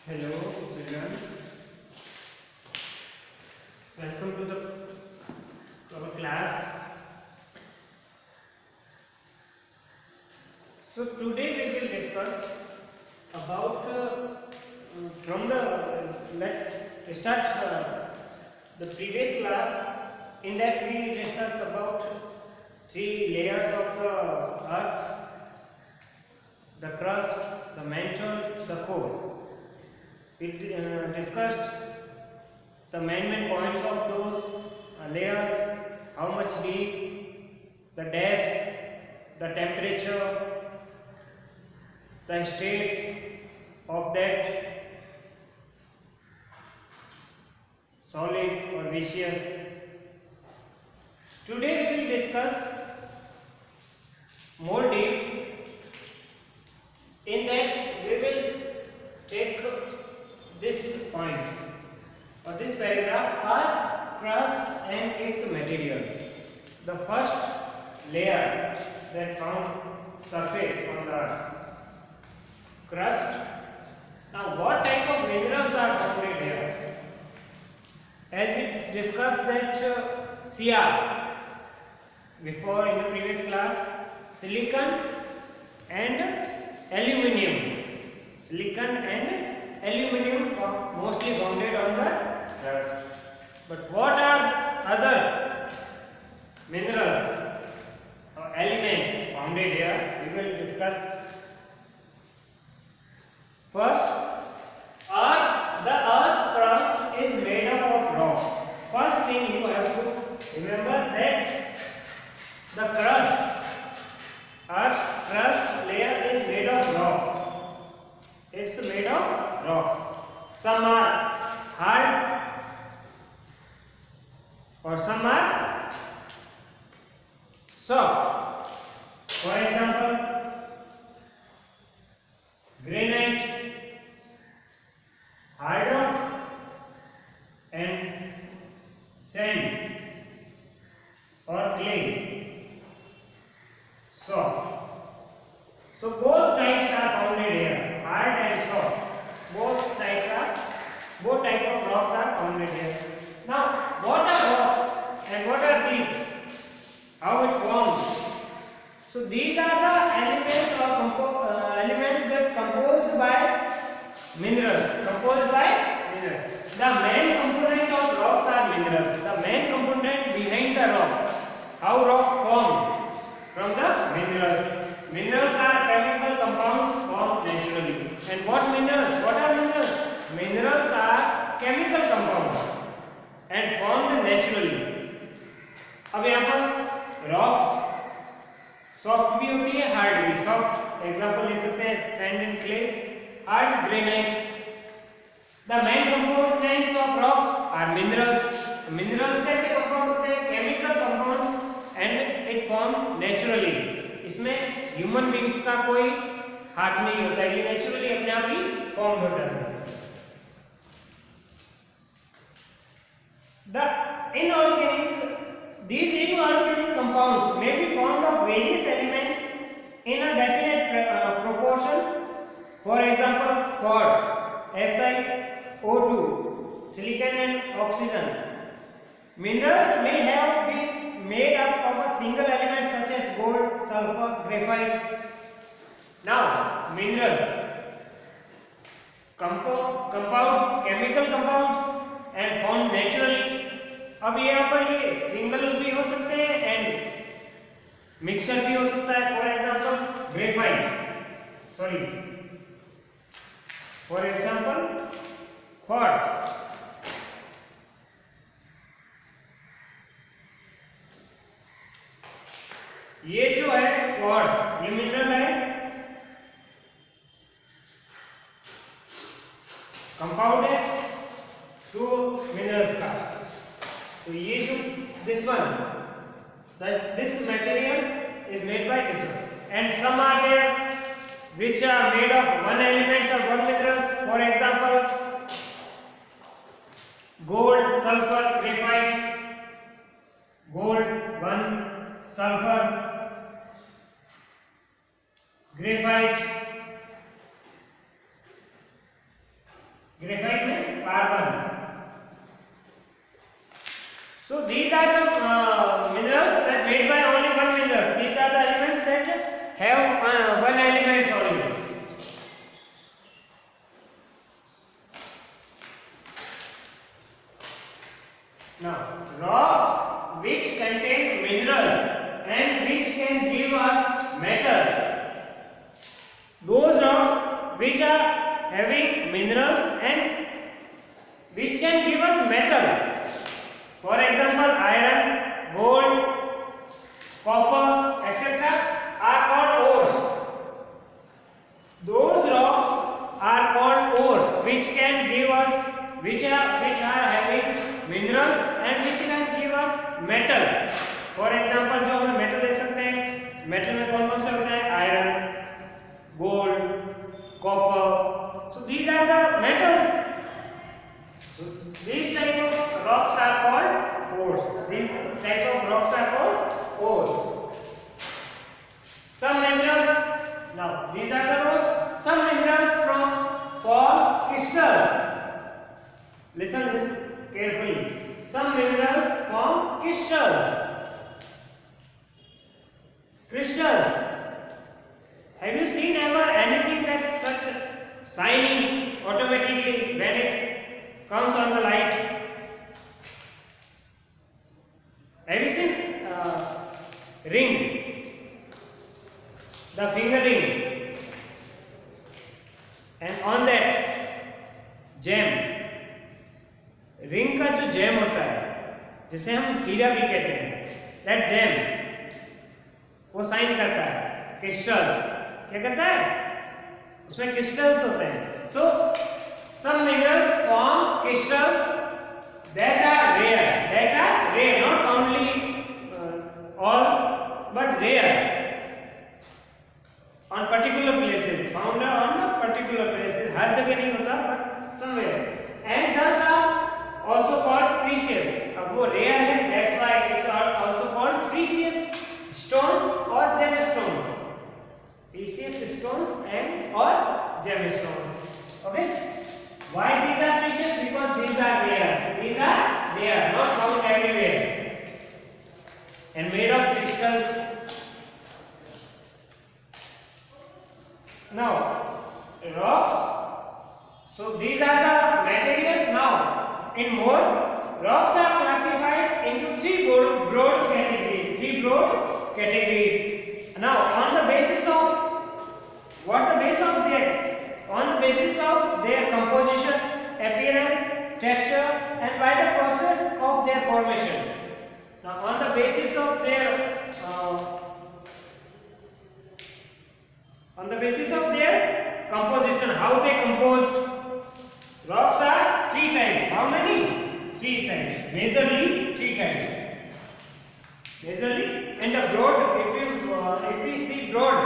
Hello, children. Welcome to our class. So today we will discuss about from the let start the previous class. In that we discuss about three layers of the earth: the crust, the mantle, the core. We discussed the main points of those layers, how much deep, the depth, the temperature, the states of that solid or gaseous. Today we will discuss more deep. In that we will take this point or this paragraph: Earth, crust and its materials. The first layer that found surface on the earth, crust. Now what type of minerals are found in here? As we discussed that Cr before in the previous class, silicon and aluminium. Silicon and aluminium are mostly founded on the crust. But what are other minerals or elements founded here? We will discuss. First, the earth's crust is made up of rocks. First thing you have to remember that the earth crust layer is made of rocks. It's made of rocks. Some are hard or some are soft. For example, granite, hard rock and sand or clay, soft. So both types are founded here, hard and soft. Both types of rocks are founded here. Now, what are rocks and what are these? How it formed? So these are the elements or elements that composed by minerals. The main component of rocks are minerals. The main component behind the rock. How rock formed? From the minerals. Minerals are chemical compounds formed naturally. And what minerals? What are minerals? Minerals are chemical compounds and formed naturally. अब यहाँ पर rocks soft भी होती है, hard भी. Soft example ले सकते हैं sand and clay. Hard granite. The main components of rocks are minerals. Minerals कैसे compound होते हैं? Chemical compounds and it formed naturally. इसमें ह्यूमन बींग्स का कोई हाथ नहीं होता है, ये नेचुरली अपने आप ही फॉर्म होता है. These inorganic compounds may be formed of various elements in a definite proportion. For example, quartz, SiO2, silicon and oxygen. Minerals may have been made up of a single element such as gold, sulfur, graphite. Now, minerals, compounds, chemical compounds and formed naturally. अब यहाँ पर ये single भी हो सकते हैं and mixture भी हो सकता है. For example quartz. ये जो है क्वार्ट्ज, ये मिनरल है, कंपाउंड है टू मिनरल्स का. तो ये जो this material is made by this one, and some are there which are made of one elements or one minerals. For example, gold, sulfur, graphite. Gold 1, sulfur, graphite, carbon. So these are the minerals that made by only one mineral. These are the elements that have one element only. Now, rocks which contain minerals and which can give us metals. Those rocks which are having minerals and which can give us metal. For example, iron, gold, copper, etc. are called ores. Those rocks are called ores, which can give us, which are having minerals and which can give us metal. For example, जो हमें metal दे सकते हैं, metal में कौन कौन से होते हैं? Iron, gold, copper. So these are the metals. So these type of rocks are called ores. These type of rocks are called ores. Some minerals. Now these are the ores. Some minerals form crystals. Listen this carefully. Some minerals form crystals. Crystals. Have you seen ever anything that such shining automatically when it comes on the light? Have you seen ring? The finger ring. And on that gem. Ring का जो GeM होता है जिसे हम हीरा भी कहते हैं, that GeM वो साइन करता है क्रिस्टल्स. क्या करता है? उसमें क्रिस्टल्स होते हैं. So some minerals form crystals that are rare, not only all but rare on particular places, found on particular places. हर जगह नहीं होता but somewhere. And this are also called precious. अब वो rare है, that's why it's also called precious stones or gemstones. Precious stones and or gemstones. Okay? Why these are precious? Because these are rare. These are rare, not found everywhere. And made of crystals. Now, rocks. So these are the materials now. In more, rocks are classified into three broad categories. Now, on the basis of what the base of their, on the basis of their composition, appearance, texture, and by the process of their formation. Now, on the basis of their composition, how they composed. Rocks are three types. How many? Three types. Majorly three types. Majorly, and the broad. If we see broad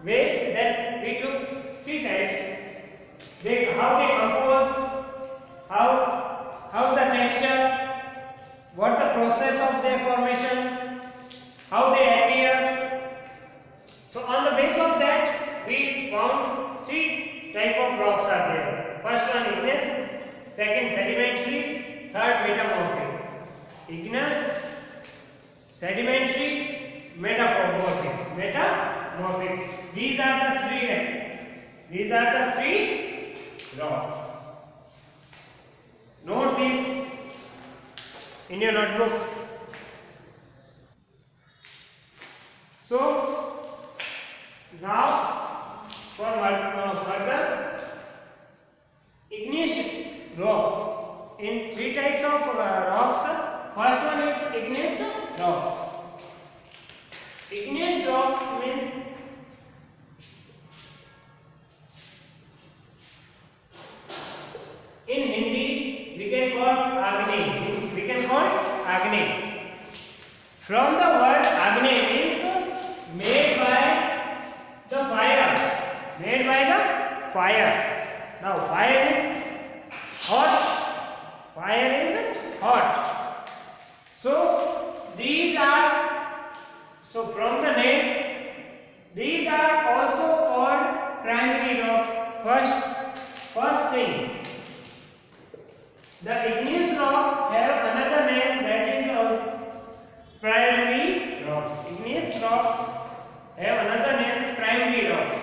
way, then we took three types. How they compose, how the texture, what the process of their formation, how they appear. So on the base of that, we found three type of rocks are there. First one igneous, second sedimentary, third metamorphic. Igneous, sedimentary, metamorphic. These are the three rocks. Note these in your notebook. So now for further igneous rocks. In three types of rocks, first one is igneous rocks. Igneous rocks means in Hindi we can call Agni. From the word Agni means made by the fire. Now fire is hot. So these are, so from the name, these are also called primary rocks. First thing, The igneous rocks have another name, that is primary rocks. Igneous rocks have another name, primary rocks.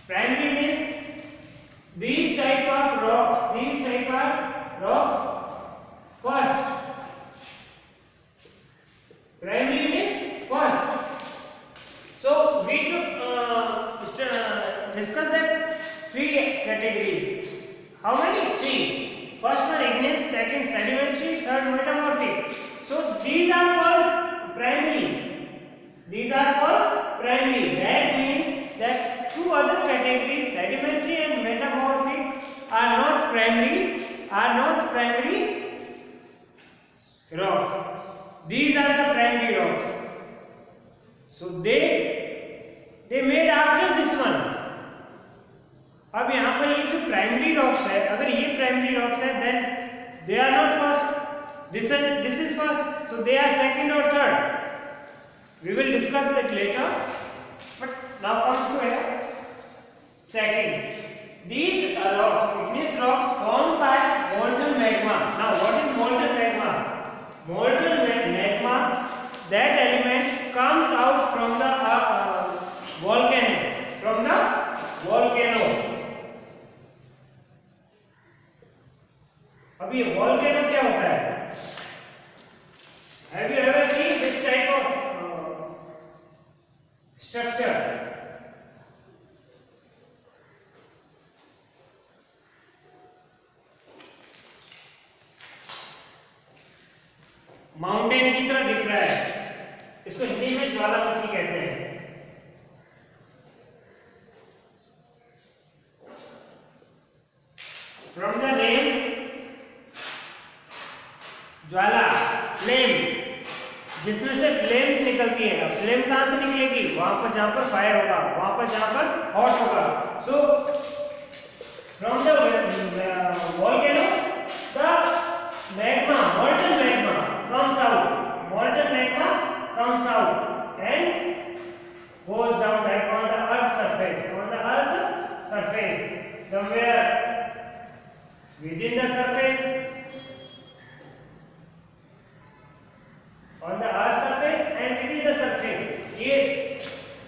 Primary means these type of rocks first. Primary means first. So we discuss that three categories. How many? Three. First one igneous, second sedimentary, third metamorphic. So these are called primary. These are called primary. That means that two other categories, sedimentary and metamorphic, are not primary rocks. These are the primary rocks. So they made after this one. अब यहाँ पर ये जो primary rocks है, अगर ये primary rocks है, then they are not first. This is first, so they are second or third. We will discuss it later. But now comes to here. Second, these are rocks, igneous rocks formed by molten magma. Now, what is molten magma? Molten magma, that element comes out from the volcano. अब ये volcano क्या होता है? Have you ever seen this type of structure? Mountain की तरह दिख रहा है, इसको हिंदी में ज्वालामुखी कहते हैं. From the name Jwala, flames, जिसमें से फ्लेम्स निकलती है. अब फ्लेम कहां से निकलेगी? वहां पर जहां पर फायर होगा, वहां पर जहां पर हॉट होगा. So from the volcano the magma, molten magma comes out and goes down like on the earth surface, somewhere within the surface, on the earth surface and within the surface. ये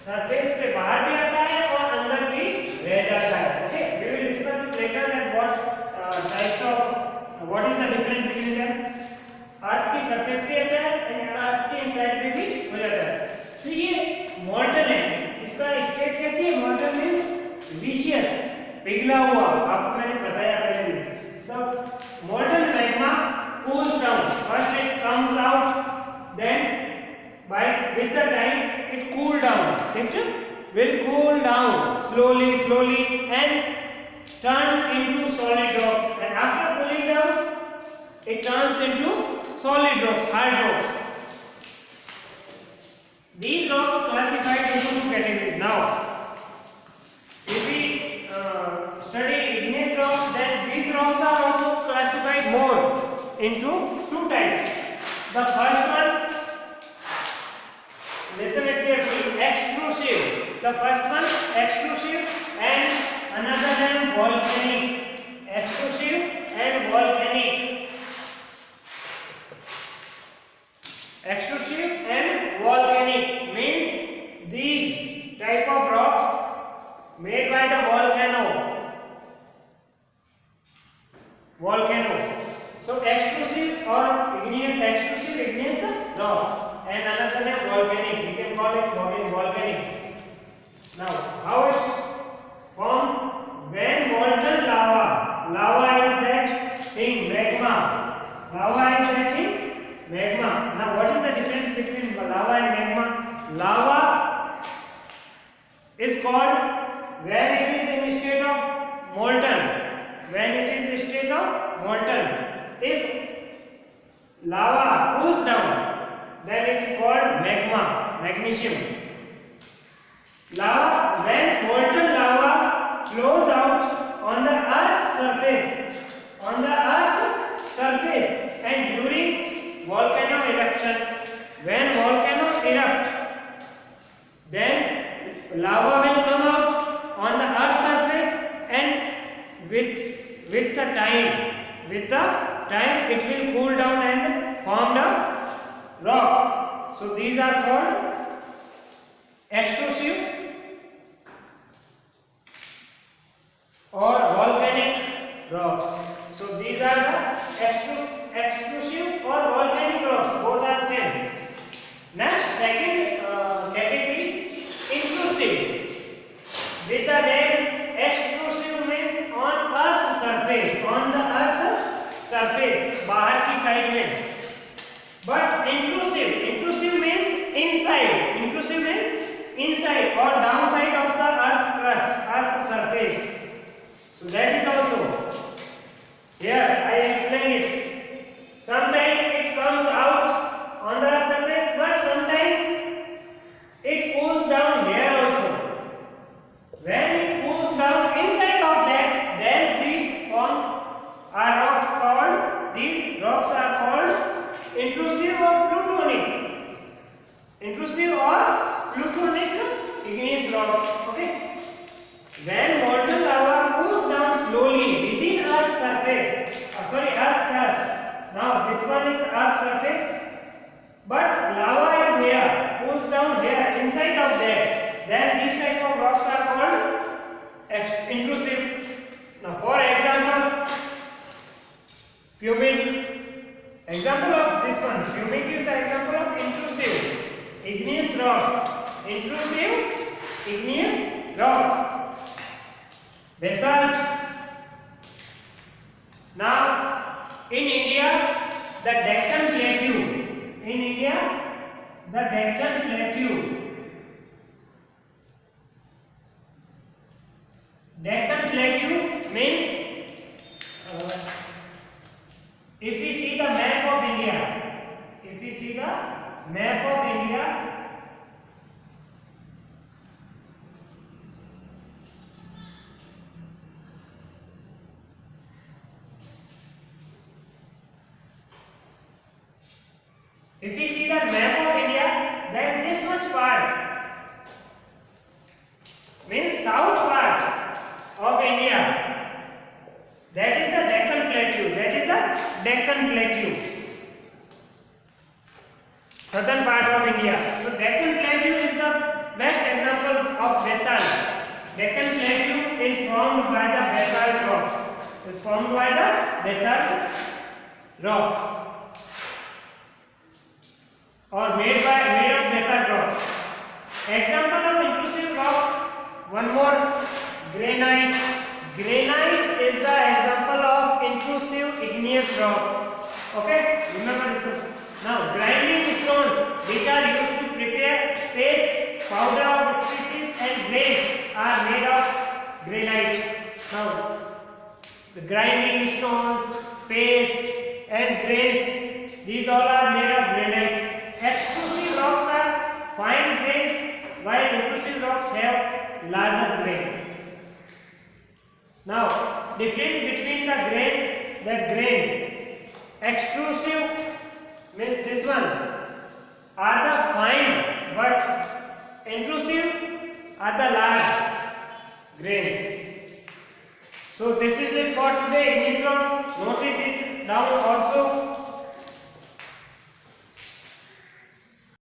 surface पे बाहर भी आता है और अंदर भी रह जाता है. Okay, we will discuss it later that what is the difference between them. अर्थ की सरफेस पे आता है और अर्थ के इनसाइड पे भी हो जाता है. So ये molten है, इसका स्टेट कैसी है? molten means viscous, पिघला हुआ. आपको मैंने बताया पहले भी. The molten magma cools down. First it comes out. Then, with the time, it cool down. It will cool down slowly and turn into solid rock. And after cooling down, it turns into solid rock, hard rock. These rocks classified into two categories. Now, if we study igneous rocks, then these rocks are also classified more into two types. The first one, listen it carefully, extrusive. The first one, extrusive, and another name, volcanic. Extrusive and volcanic. Extrusive and volcanic means these type of rocks made by the volcano. So extrusive or igneous rocks, and another name volcanic. We can call it volcanic. Now, how it's formed? When molten lava is that thing, magma. Lava is that thing, magma. Now, what is the difference between lava and magma? Lava is called when it is in state of molten. If lava cools down, then it is called magma, magnesium. Lava, when molten lava flows out on the earth's surface, and during volcano eruption, when volcano erupt, then lava will come out on the earth's surface, and with the time with the time it will cool down and form the rock. So these are called extrusive or volcanic rocks. So these are the extrusive or volcanic rocks, both are same. Next, second category, intrusive. With the name extrusive means on earth surface, on the earth surface, बाहर की side में. But intrusive means inside. Intrusive means inside or downside of the earth crust, earth surface. So that is also here I explain it. Sometimes it comes out on the surface, but sometimes it cools down here also. When it cools down inside of that, then these rocks are called intrusive or plutonic. Intrusive or plutonic igneous rocks. Okay. When molten lava cools down slowly within Earth's surface, Earth crust. Now this one is Earth's surface, but lava is here, cools down here, inside of that. Then these type of rocks are called intrusive. Now for example, pumic. Example of this one, pumic is the example of intrusive igneous rocks. Intrusive igneous rocks. Basalt. Now, in India, the Deccan Plateau. In India, the Deccan Plateau. Deccan Plateau means, if we see the map of India, then this much part means south part of India. That is the Deccan Plateau. Southern part of India. So Deccan Plateau is the best example of basalt. Deccan Plateau is formed by the basalt rocks. Or made of basalt rock. Example of intrusive rock, one more, granite. Granite is the example of intrusive igneous rocks. Okay, remember this one. Now, grinding stones which are used to prepare paste, powder of species and grains are made of granite. Now, the grinding stones, paste and grains, these all are made of granite. Extrusive rocks are fine grained, while intrusive rocks have larger grain. Now, difference between the grains, that grain, extrusive means this one are the fine, but intrusive are the large grains. So this is it for today. Igneous rocks, note it down also.